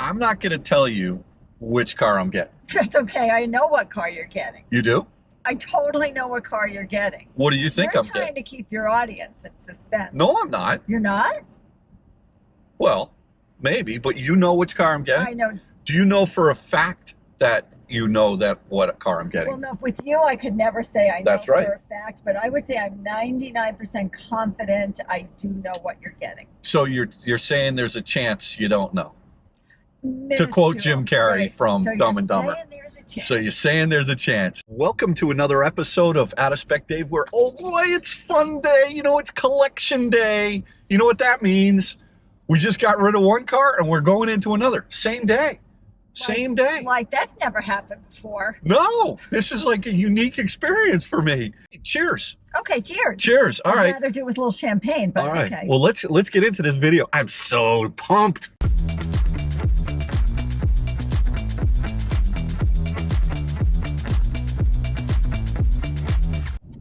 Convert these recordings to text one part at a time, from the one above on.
I'm not going to tell you which car I'm getting. That's okay. I know what car you're getting. You do? I totally know what car you're getting. What do you think You're I'm trying getting? to keep your audience in suspense. No, I'm not. You're not? Well, maybe, but you know which car I'm getting? I know. Do you know for a fact that you know that what car I'm getting? Well, no, with you, I could never say I know That's right. for a fact, but I would say I'm 99% confident I do know what you're getting. So you're saying there's a chance you don't know. To Minuscule. quote Jim Carrey Right. from So Dumb you're and Dumber. saying there's a chance. So you're saying there's a chance. Welcome to another episode of Out of Spec Dave, where, oh boy, it's fun day. You know, it's collection day. You know what that means? We just got rid of one car and we're going into another. Same day. Same day. Like, that's never happened before. No, this is like a unique experience for me. Cheers. Okay, cheers. Cheers. All right. I'd rather do it with a little champagne, but All right. okay. Well, let's get into this video. I'm so pumped.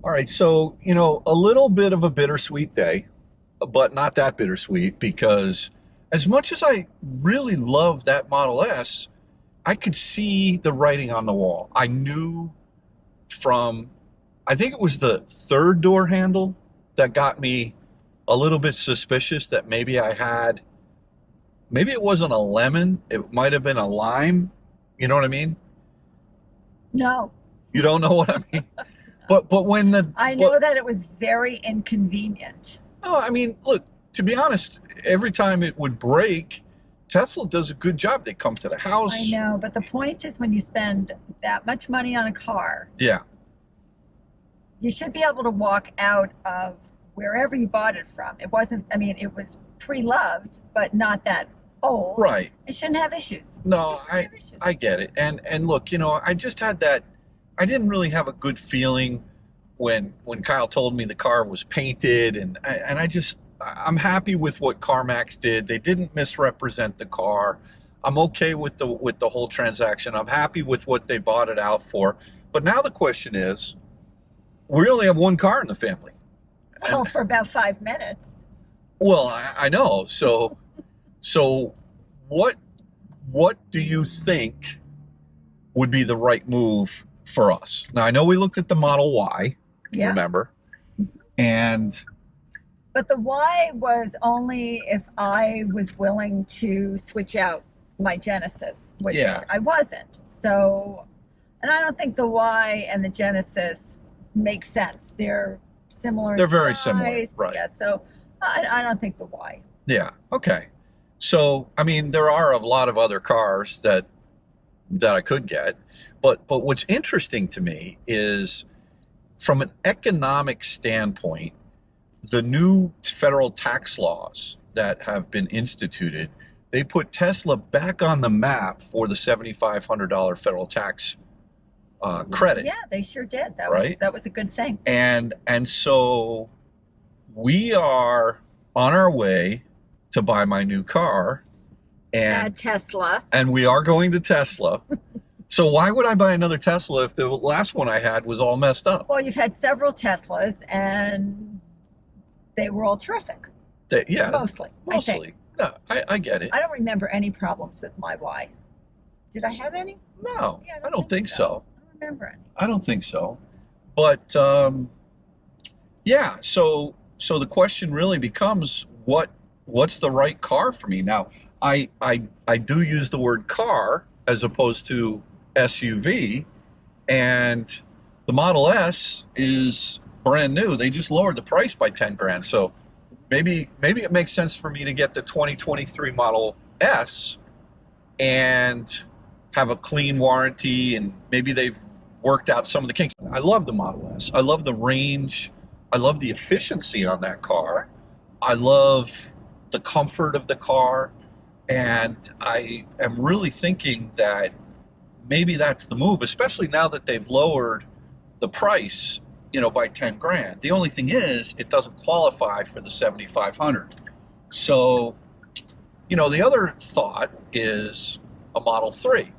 All right, so, you know, a little bit of a bittersweet day, but not that bittersweet, because as much as I really love that Model S, I could see the writing on the wall. I knew from, I think it was the third door handle that got me a little bit suspicious that maybe it wasn't a lemon, it might have been a lime. You know what I mean? No. You don't know what I mean? But when I know that it was very inconvenient. No, I mean, look, to be honest, every time it would break, Tesla does a good job. They come to the house. I know, but the point is when you spend that much money on a car, Yeah. you should be able to walk out of wherever you bought it from. It wasn't, I mean, it was pre-loved, but not that old. Right. It shouldn't have issues. No, It just shouldn't have issues. I get it. And look, you know, I just had that, I didn't really have a good feeling when Kyle told me the car was painted, and I'm happy with what CarMax did. They didn't misrepresent the car. I'm okay with the whole transaction. I'm happy with what they bought it out for. But now the question is, we only have one car in the family. Well, for about 5 minutes. Well, I know. So what do you think would be the right move for us? Now, I know we looked at the Model Y, Yeah. remember? And But the Y was only if I was willing to switch out my Genesis, which Yeah. I wasn't. So, and I don't think the Y and the Genesis make sense. They're similar. They're in very size, similar, right. Yeah, so I don't think the Y. yeah, okay. So, I mean, there are a lot of other cars that I could get, but what's interesting to me is from an economic standpoint, the new federal tax laws that have been instituted, they put Tesla back on the map for the $7,500 federal tax credit. Yeah, they sure did. Right? That was a good thing. And so we are on our way to buy my new car, and Tesla. we are going to Tesla. So why would I buy another Tesla if the last one I had was all messed up? Well, you've had several Teslas, and they were all terrific. Yeah, Mostly. I think. mostly. No, I get it. I don't remember any problems with my Y. Did I have any? No, Yeah, I don't think so. I don't remember any. I don't think so. But yeah, so the question really becomes what's the right car for me? Now, I do use the word car as opposed to SUV, and the Model S is brand new. They just lowered the price by 10 grand. So maybe it makes sense for me to get the 2023 Model S and have a clean warranty, and maybe they've worked out some of the kinks. I love the Model S. I love the range. I love the efficiency on that car. I love the comfort of the car. And I am really thinking that maybe that's the move, especially now that they've lowered the price, you know, by 10 grand. The only thing is it doesn't qualify for the 7,500. So, you know, the other thought is a Model 3.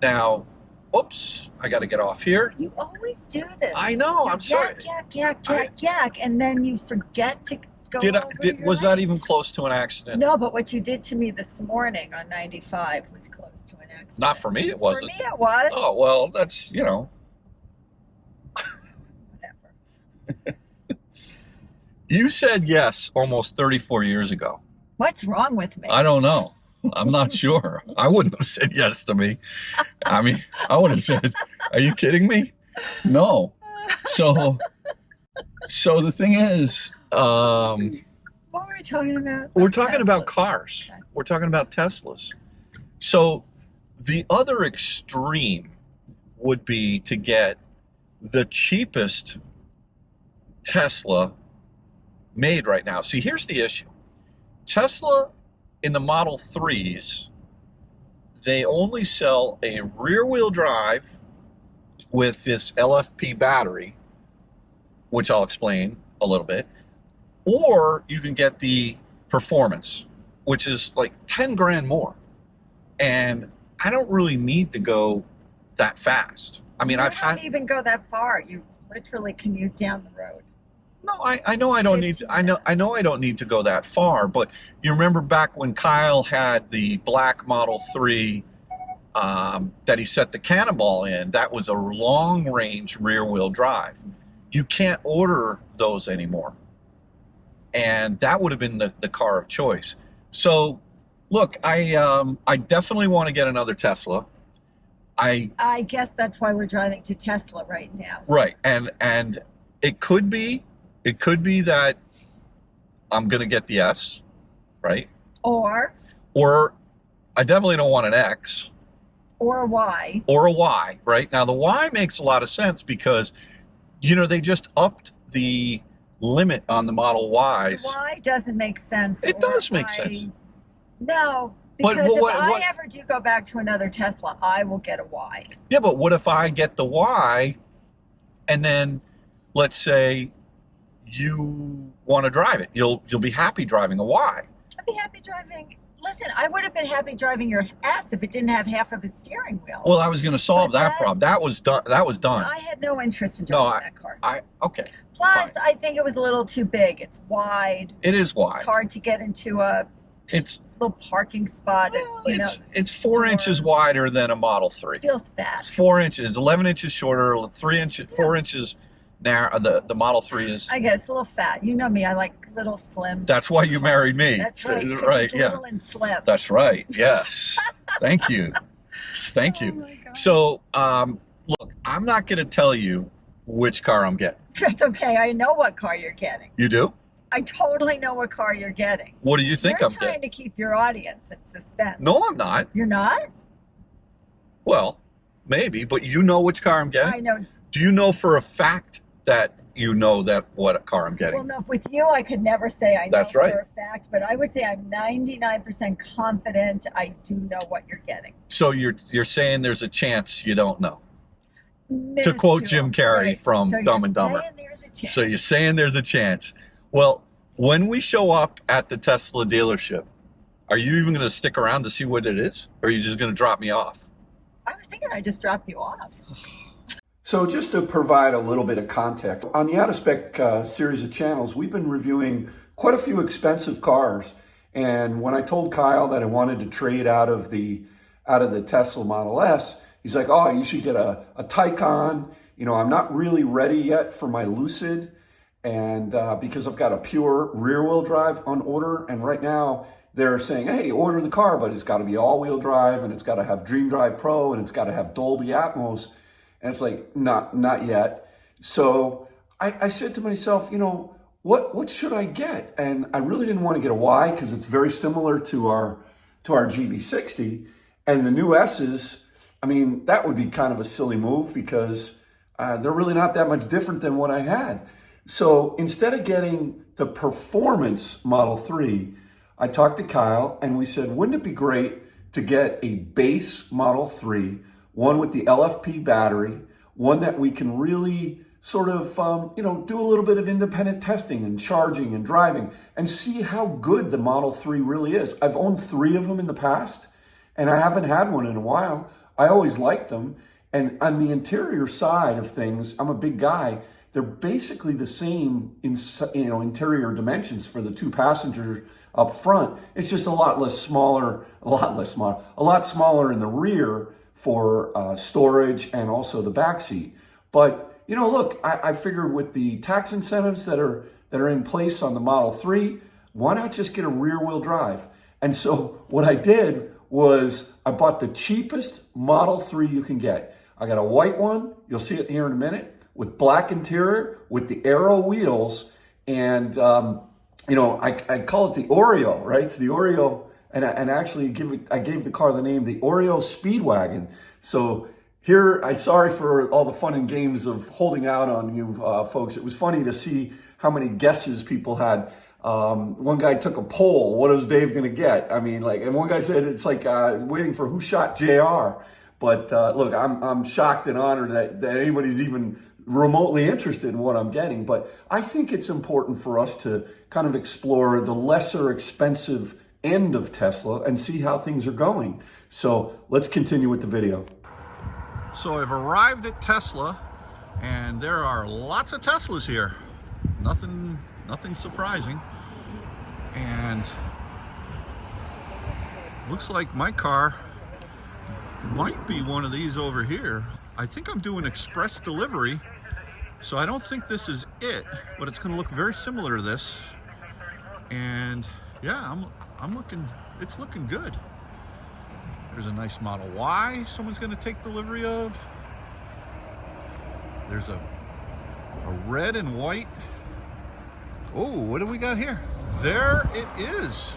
Now, whoops, I got to get off here. You always do this. I know, I'm sorry. Yak, and then you forget to go Did I, over did your was that leg. even close to an accident? No, but what you did to me this morning on 95 was close to an accident. Not for me, it For wasn't. me, it was. Oh, well, that's, Whatever. you said yes almost 34 years ago. What's wrong with me? I don't know. I'm not sure. I wouldn't have said yes to me. I mean, I would have said, are you kidding me? No. So the thing is, What were we talking about? we're talking about Teslas. cars. Okay. We're talking about Teslas. So the other extreme would be to get the cheapest Tesla made right now. See, here's the issue. Tesla in the Model 3s, they only sell a rear-wheel drive with this LFP battery, which I'll explain a little bit, or you can get the performance, which is like 10 grand more. And I don't really need to go that fast. I mean, You I've had... don't even go that far. You literally commute down the road. No, I know I don't need to, I know I don't need to go that far, but you remember back when Kyle had the black Model 3 that he set the Cannonball in, that was a long range rear wheel drive. You can't order those anymore. And that would have been the car of choice. So look, I definitely want to get another Tesla. I guess that's why we're driving to Tesla right now. Right. And it could be that I'm going to get the S, right? Or I definitely don't want an X. Or a Y. Or a Y, right? Now the Y makes a lot of sense because, they just upped the limit on the Model Ys. The Y doesn't make sense. It does make sense. No, But because if what- I ever do go back to another Tesla, I will get a Y. Yeah, but what if I get the Y and then let's say you want to drive it? You'll be happy driving a Y. I'd be happy driving. Listen, I would have been happy driving your S if it didn't have half of a steering wheel. Well, I was going to solve But that that- problem. That was done. I had no interest in No, driving that car. Okay. Plus, fine. I think it was a little too big. It's wide. It is It's wide. hard to get into a It's little parking spot. well, You know, it's 4 store. inches wider than a Model 3. feels It's fast. 4 inches, 11 inches shorter, 4 inches narrow. The Model 3 is. I guess a little fat. You know me. I like little slim. That's why you married me. That's right. 'cause Right. it's Yeah. little and slim. That's right. Yes. Thank you. Thank Oh you. my God. So, look, I'm not going to tell you which car I'm getting. That's okay. I know what car you're getting. You do? I totally know what car you're getting. What do you think You're I'm trying getting? to keep your audience in suspense. No, I'm not. You're not? Well, maybe, but you know which car I'm getting? I know. Do you know for a fact that you know that what car I'm getting? Well, no, with you, I could never say I know That's right. for a fact, but I would say I'm 99% confident I do know what you're getting. So you're saying there's a chance you don't know. Minuscule. quote Jim Carrey from So Dumb you're and Dumber. saying there's a chance. So you're saying there's a chance. Well, when we show up at the Tesla dealership, are you even going to stick around to see what it is? Or are you just going to drop me off? I was thinking I'd just drop you off. So just to provide a little bit of context, on the Out-of-Spec series of channels, we've been reviewing quite a few expensive cars. And when I told Kyle that I wanted to trade out of the Tesla Model S, he's like, oh, you should get a Taycan. I'm not really ready yet for my Lucid. And because I've got a pure rear-wheel drive on order. And right now they're saying, hey, order the car, but it's got to be all-wheel drive and it's got to have Dream Drive Pro and it's got to have Dolby Atmos. And it's like, not yet. So I said to myself, what should I get? And I really didn't want to get a Y because it's very similar to our GV60. And the new S's, that would be kind of a silly move because they're really not that much different than what I had. So instead of getting the performance Model 3, I talked to Kyle and we said, wouldn't it be great to get a base Model 3, one with the LFP battery, one that we can really sort of, do a little bit of independent testing and charging and driving and see how good the Model 3 really is. I've owned 3 of them in the past and I haven't had one in a while. I always liked them. And on the interior side of things, I'm a big guy. They're basically the same in, interior dimensions for the two passengers up front. It's just a lot smaller in the rear for storage and also the back seat. But look, I figured with the tax incentives that are in place on the Model 3, why not just get a rear-wheel drive? And so what I did was I bought the cheapest Model 3 you can get. I got a white one, you'll see it here in a minute, with black interior, with the Aero wheels, and I call it the Oreo, right? It's the Oreo, and actually I gave the car the name the Oreo Speedwagon. So here, I'm sorry for all the fun and games of holding out on you folks. It was funny to see how many guesses people had. One guy took a poll. What is Dave going to get? I mean, and one guy said it's like waiting for who shot JR. But look, I'm shocked and honored that anybody's even remotely interested in what I'm getting. But I think it's important for us to kind of explore the lesser expensive end of Tesla and see how things are going. So let's continue with the video. So I've arrived at Tesla, and there are lots of Teslas here. Nothing surprising. And looks like my car might be one of these over here. I think I'm doing express delivery, so I don't think this is it, but it's going to look very similar to this. And yeah, it's looking good. There's a nice Model Y someone's going to take delivery of. There's a red and white. Oh, what do we got here? There it is.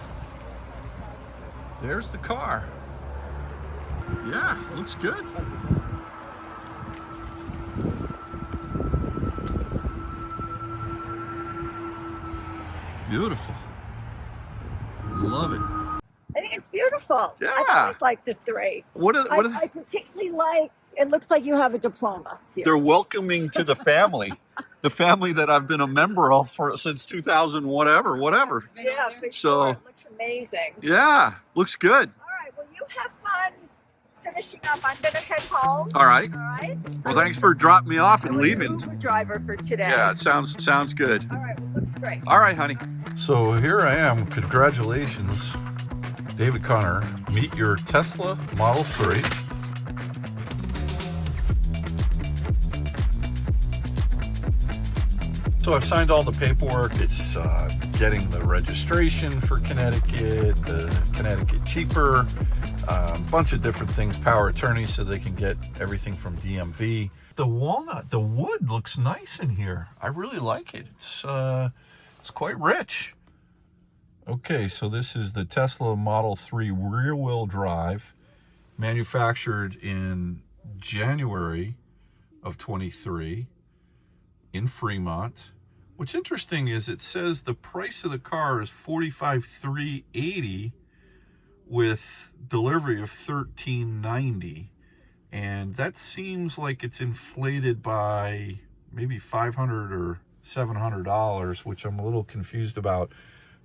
There's the car. Yeah, looks good. Beautiful. Love it. I think it's beautiful. Yeah. I always like the 3. I particularly like, it looks like you have a diploma here. They're welcoming to the family. The family that I've been a member of since 2000, whatever. Yeah, for So, sure. It looks amazing. Yeah, looks good. All right, well, you have fun finishing up. I'm going to head home. All right. All right? Well, thanks for dropping me off and I'm leaving. Uber driver for today. Yeah, it sounds good. All right, well, looks great. All right, honey. So here I am. Congratulations, David Connor. Meet your Tesla Model 3. So I've signed all the paperwork. It's getting the registration for Connecticut, the Connecticut cheaper, a bunch of different things, power attorney, so they can get everything from DMV. The walnut, the wood looks nice in here. I really like it. It's quite rich. Okay, so this is the Tesla Model 3 rear-wheel drive, manufactured in January of 23 in Fremont. What's interesting is it says the price of the car is $45,380 with delivery of $1,390, and that seems like it's inflated by maybe $500 or $700, which I'm a little confused about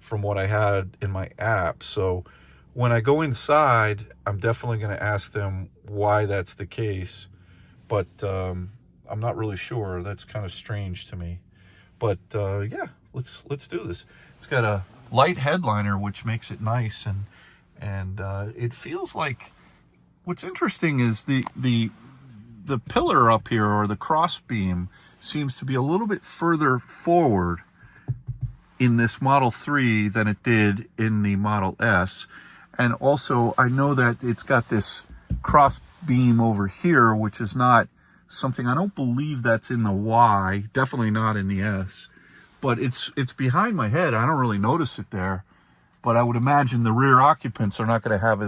from what I had in my app. So when I go inside, I'm definitely going to ask them why that's the case, but I'm not really sure. That's kind of strange to me. But yeah, let's do this. It's got a light headliner, which makes it nice, and it feels like, what's interesting is the pillar up here, or the cross beam, seems to be a little bit further forward in this Model 3 than it did in the Model S. And also I know that it's got this cross beam over here, which is not something, I don't believe that's in the Y, definitely not in the S, but it's behind my head. I don't really notice it there, but I would imagine the rear occupants are not going to have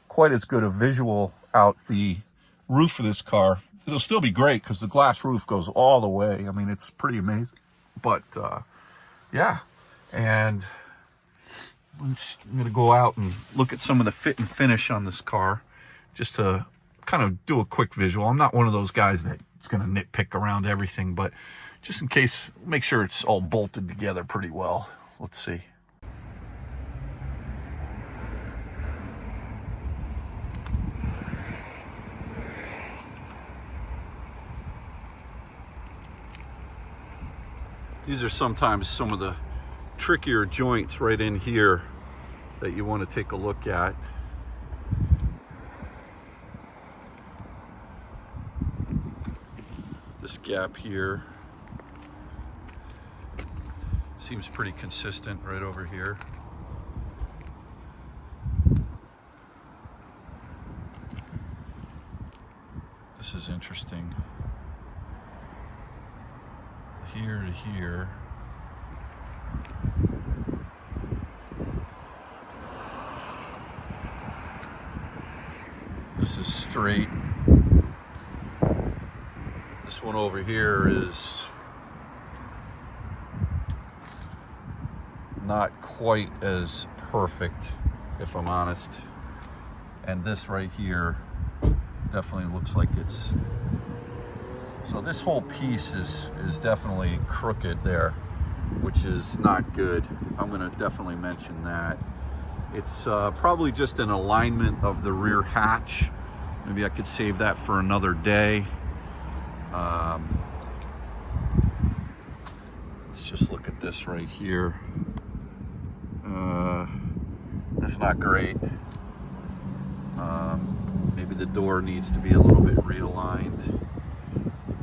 quite as good a visual out the roof of this car. It'll still be great because the glass roof goes all the way. I mean, it's pretty amazing. But yeah, and I'm going to go out and look at some of the fit and finish on this car, just to kind of do a quick visual. I'm not one of those guys that's going to nitpick around everything, but just in case, make sure it's all bolted together pretty well. Let's see. These are sometimes some of the trickier joints right in here that you want to take a look at. This gap here seems pretty consistent right over here. This is interesting. Here to here. This is straight. This one over here is not quite as perfect, if I'm honest. And this right here definitely looks like it's, so this whole piece is definitely crooked there, which is not good. I'm going to definitely mention that. It's probably just an alignment of the rear hatch. Maybe I could save that for another day. Let's just look at this right here. That's not great. Maybe the door needs to be a little bit realigned.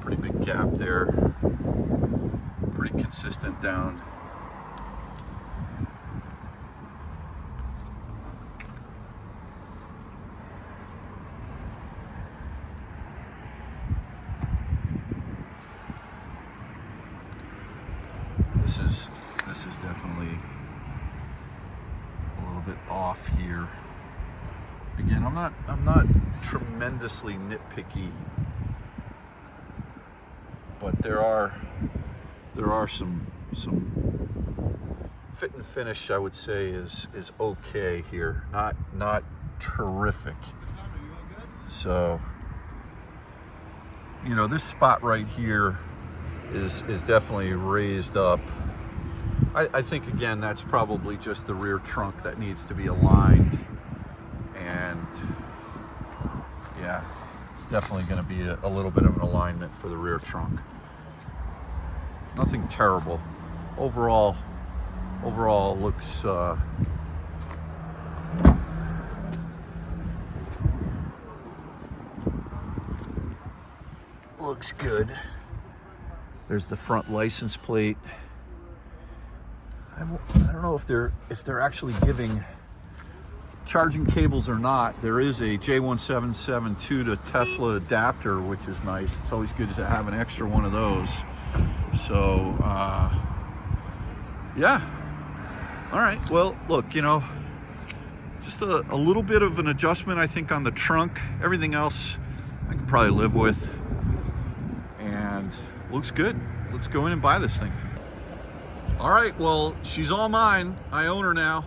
Pretty big gap there. Pretty consistent down. This is definitely a little bit off here. Again, I'm not tremendously nitpicky, but there are some fit and finish, I would say, is okay here. Not terrific. So, you know, this spot right here is definitely raised up. I think, again, that's probably just the rear trunk that needs to be aligned. And yeah, it's definitely going to be a little bit of an alignment for the rear trunk. Nothing terrible. Overall looks looks good. There's the front license plate. I don't know if they're actually giving charging cables or not. There is a J1772 to Tesla adapter, which is nice. It's always good to have an extra one of those. So yeah. All right, well, look, you know, just a little bit of an adjustment, I think, on the trunk. Everything else I can probably live with, and looks good. Let's go in and buy this thing. All right, well, she's all mine. I own her now.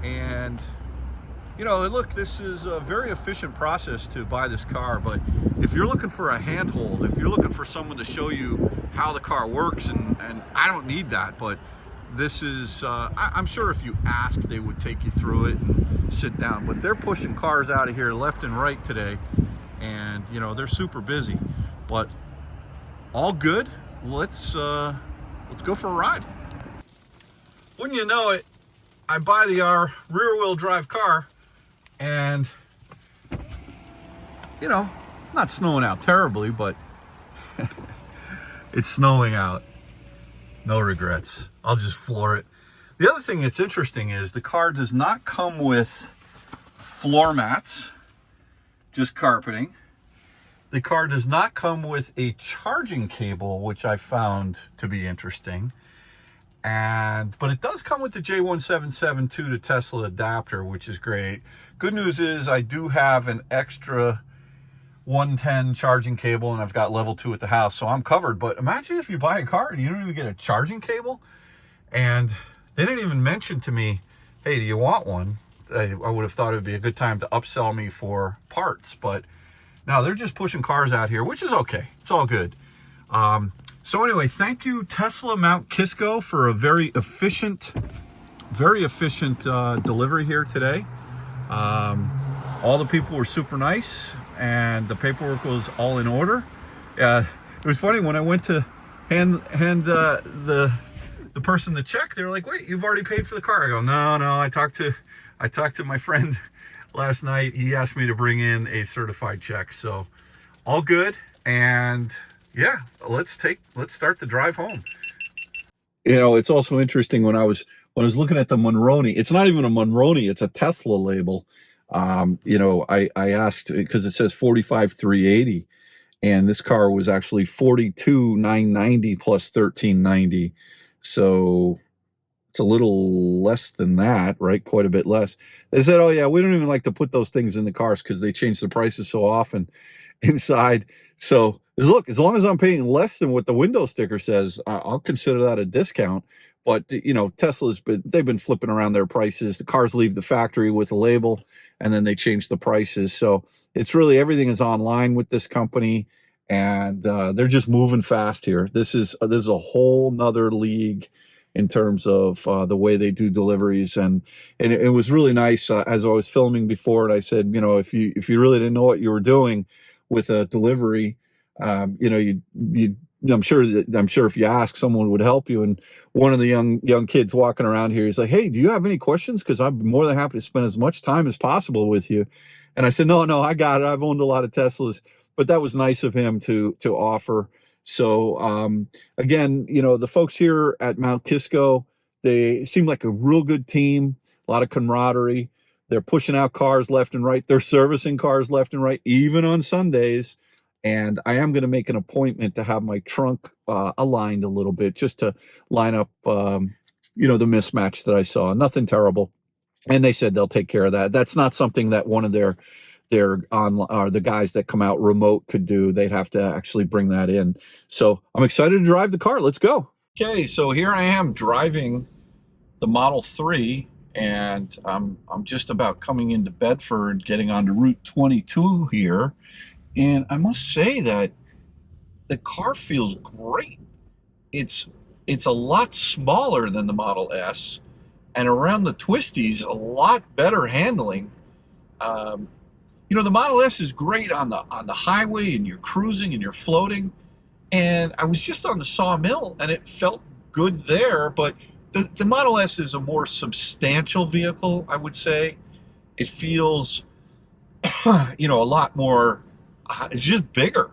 And, you know, look, this is a very efficient process to buy this car, but if you're looking for a handhold, if you're looking for someone to show you how the car works, and I don't need that, but this is, I'm sure if you asked, they would take you through it and sit down, but they're pushing cars out of here left and right today, and, you know, they're super busy, but all good. Let's go for a ride. Wouldn't you know it, I buy the rear-wheel drive car, and, you know, not snowing out terribly, but it's snowing out. No regrets. I'll just floor it. The other thing that's interesting is the car does not come with floor mats, just carpeting. The car does not come with a charging cable, which I found to be interesting. But it does come with the J1772 to Tesla adapter, which is great. Good news is I do have an extra 110 charging cable, and I've got level 2 at the house, so I'm covered. But imagine if you buy a car and you don't even get a charging cable, and they didn't even mention to me, hey, do you want one? I would have thought it would be a good time to upsell me for parts, but no, they're just pushing cars out here, which is okay. It's all good. So anyway, thank you, Tesla Mount Kisco, for a very efficient delivery here today. All the people were super nice, and the paperwork was all in order. It was funny, when I went to the person the check. They're like, wait, you've already paid for the car. I go, no, I talked to my friend last night. He asked me to bring in a certified check. So all good. And yeah, let's start the drive home. You know, it's also interesting when I was looking at the Monroney, it's not even a Monroney, it's a Tesla label. You know, I asked because it says 45,380, and this car was actually 42,990 plus 1390. So it's a little less than that, right? Quite a bit less. They said, oh yeah, we don't even like to put those things in the cars because they change the prices so often inside. So look, as long as I'm paying less than what the window sticker says, I'll consider that a discount. But you know, they've been flipping around their prices. The cars leave the factory with a label, and then they change the prices. So it's really everything is online with this company, and they're just moving fast here. This is a whole nother league in terms of the way they do deliveries, and it was really nice as I was filming before. And I said, you know, if you really didn't know what you were doing with a delivery, you know, I'm sure if you ask, someone would help you. And one of the young kids walking around here, he's like, hey, do you have any questions? Because I'm more than happy to spend as much time as possible with you. And I said, no, I got it. I've owned a lot of Teslas, but that was nice of him to offer. So again, you know, the folks here at Mount Kisco, they seem like a real good team, a lot of camaraderie. They're pushing out cars left and right. They're servicing cars left and right, even on Sundays. And I am going to make an appointment to have my trunk aligned a little bit, just to line up, you know, the mismatch that I saw. Nothing terrible. And they said they'll take care of that. That's not something that one of their or the guys that come out remote could do. They'd have to actually bring that in. So I'm excited to drive the car. Let's go. Okay, so here I am driving the Model 3, and I'm just about coming into Bedford, getting onto Route 22 here. And I must say that the car feels great. It's a lot smaller than the Model S, and around the twisties, a lot better handling. You know, the Model S is great on the highway, and you're cruising and you're floating. And I was just on the Sawmill, and it felt good there. But the Model S is a more substantial vehicle, I would say. It feels, you know, a lot more. It's just bigger.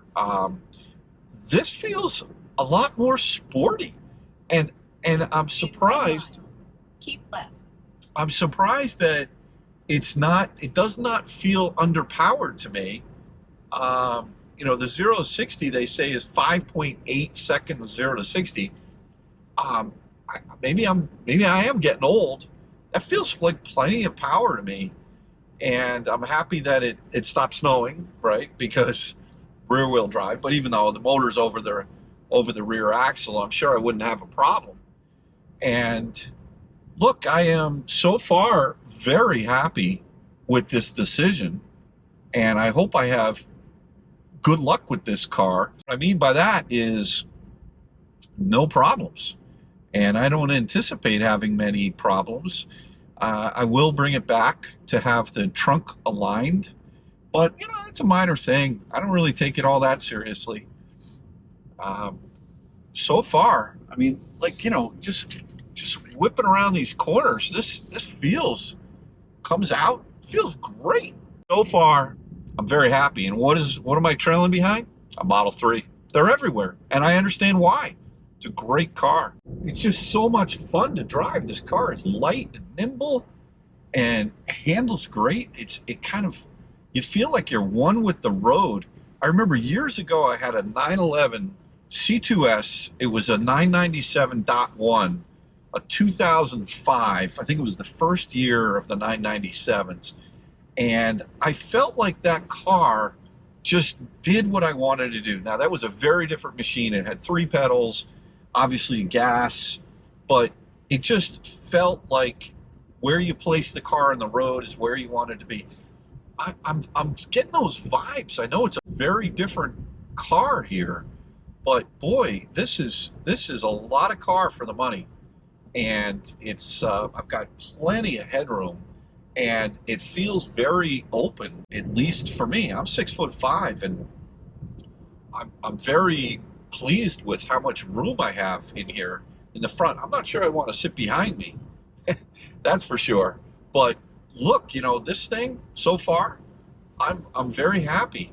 This feels a lot more sporty, and I'm surprised. Keep left. I'm surprised that it does not feel underpowered to me. You know, the 0 to 60 they say is 5.8 seconds 0 to 60. Maybe I am getting old. That feels like plenty of power to me. And I'm happy that it stopped snowing, right? Because rear wheel drive, but even though the motor's over the rear axle, I'm sure I wouldn't have a problem. And look, I am so far very happy with this decision, and I hope I have good luck with this car. What I mean by that is no problems, and I don't anticipate having many problems. I will bring it back to have the trunk aligned, but you know, it's a minor thing. I don't really take it all that seriously. So far, I mean, like, you know, just whipping around these corners, this comes out, feels great. So far, I'm very happy. And what am I trailing behind? A Model 3. They're everywhere, and I understand why. It's a great car. It's just so much fun to drive. This car is light and nimble and handles great. You feel like you're one with the road. I remember years ago I had a 911 C2S. It was a 997.1, a 2005. I think it was the first year of the 997s. And I felt like that car just did what I wanted to do. Now, that was a very different machine. It had 3 pedals, obviously gas, but it just felt like where you place the car on the road is where you wanted to be. I'm getting those vibes. I know it's a very different car here, but boy, this is a lot of car for the money, and it's I've got plenty of headroom, and it feels very open, at least for me. I'm 6'5", and I'm very pleased with how much room I have in here in the front. I'm not sure I want to sit behind me. That's for sure. But look, you know, this thing so far, I'm very happy.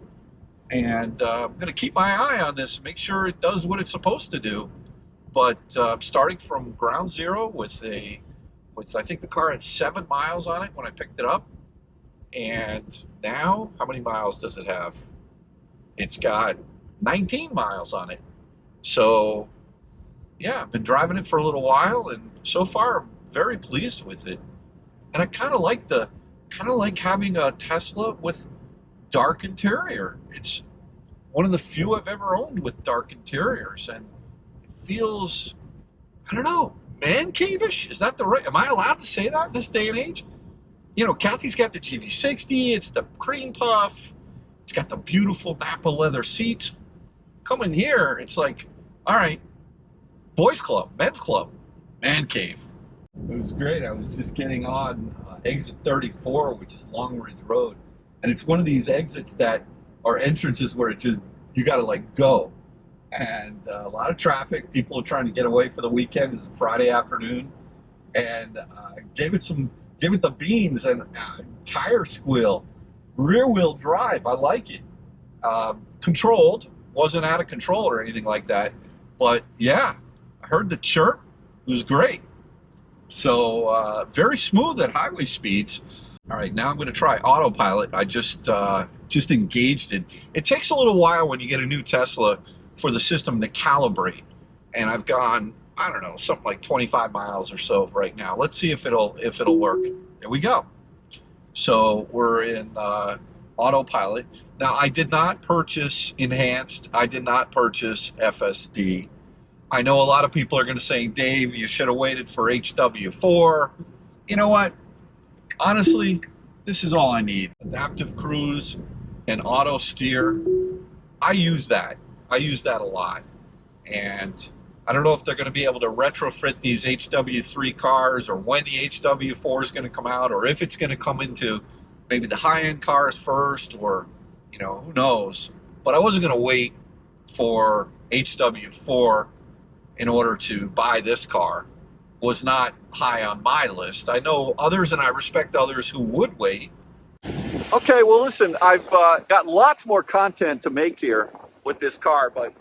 And I'm going to keep my eye on this, make sure it does what it's supposed to do. But starting from ground zero with I think the car had 7 miles on it when I picked it up. And now, how many miles does it have? It's got 19 miles on it. So, yeah, I've been driving it for a little while, and so far I'm very pleased with it. And I kind of like having a Tesla with dark interior. It's one of the few I've ever owned with dark interiors, and it feels, I don't know, man cave-ish? Is that the right, am I allowed to say that in this day and age? You know, Kathy's got the GV60, it's the cream puff, it's got the beautiful Napa leather seats. Come in here, it's like, all right, boys club, men's club, man cave. It was great. I was just getting on exit 34, which is Long Ridge Road. And it's one of these exits that are entrances where it just, you got to like go. And a lot of traffic. People are trying to get away for the weekend. It's a Friday afternoon. And gave it the beans, and tire squeal. Rear wheel drive. I like it. Controlled. Wasn't out of control or anything like that. But yeah, I heard the chirp. It was great. So very smooth at highway speeds. All right, now I'm going to try Autopilot. I just engaged it. It takes a little while when you get a new Tesla for the system to calibrate. And I've gone, I don't know, something like 25 miles or so right now. Let's see if it'll work. There we go. So we're in Autopilot. Now, I did not purchase Enhanced. I did not purchase FSD. I know a lot of people are going to say, Dave, you should have waited for HW4. You know what? Honestly, this is all I need. Adaptive cruise and auto steer. I use that. I use that a lot. And I don't know if they're going to be able to retrofit these HW3 cars, or when the HW4 is going to come out, or if it's going to come into maybe the high-end cars first, or, you know, who knows. But I wasn't going to wait for HW4 in order to buy this car. Was not high on my list. I know others, and I respect others who would wait. Okay, well, listen, I've got lots more content to make here with this car, but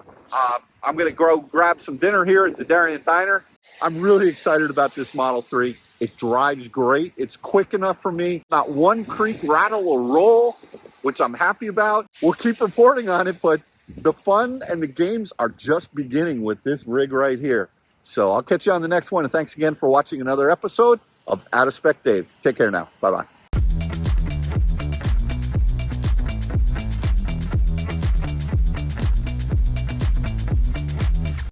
I'm going to go grab some dinner here at the Darien Diner. I'm really excited about this Model 3. It drives great. It's quick enough for me. Not one creak, rattle, or roll, which I'm happy about. We'll keep reporting on it, but the fun and the games are just beginning with this rig right here. So I'll catch you on the next one, and thanks again for watching another episode of Out of Spec Dave. Take care now. Bye-bye.